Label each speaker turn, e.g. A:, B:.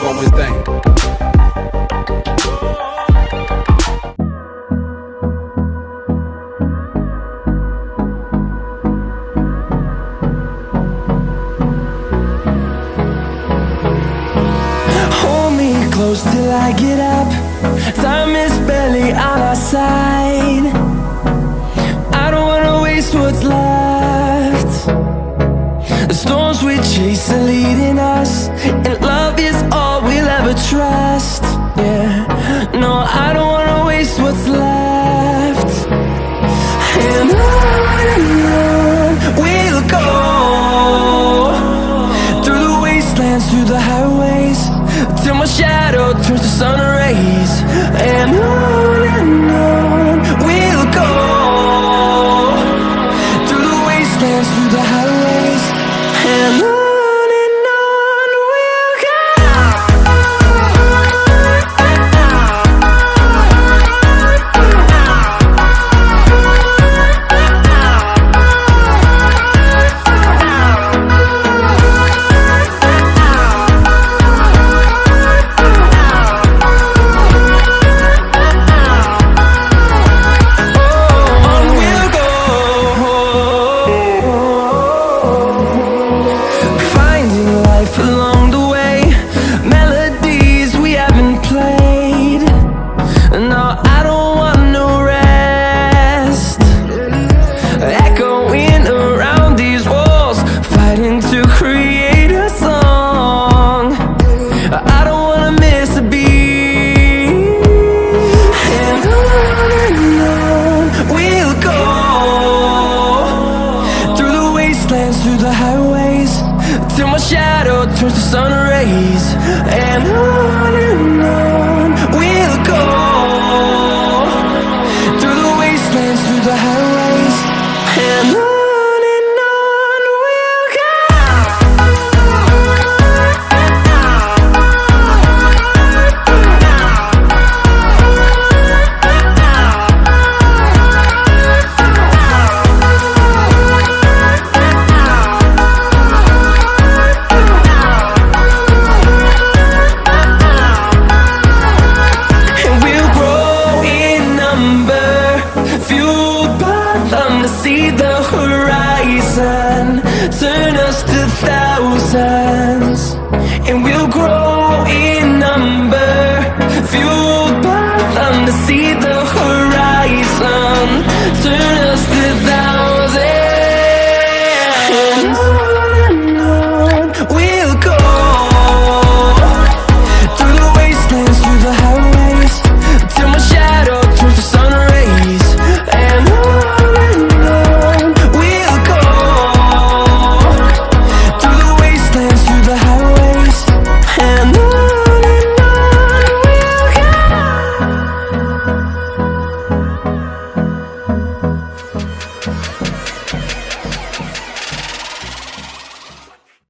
A: One more thing.
B: Hold me close till I get up. Time is barely on our side. I don't wanna waste what's left. The storms we chase are leading us, and love is all we'll ever trust. Yeah, no, I don't wanna waste what's left. And on we'll go, through the wastelands, through the highways, till my shadow turns to sun rays. And on we'll go, through the wastelands, through the highways, and on we'll go. Along the way, melodies we haven't played. No, I don't want no rest. Echoing around these walls, fighting to create a song. I don't wanna miss a beat. And on we'll go, through the wastelands, through the highways, till my shadow turns to sun rays. And on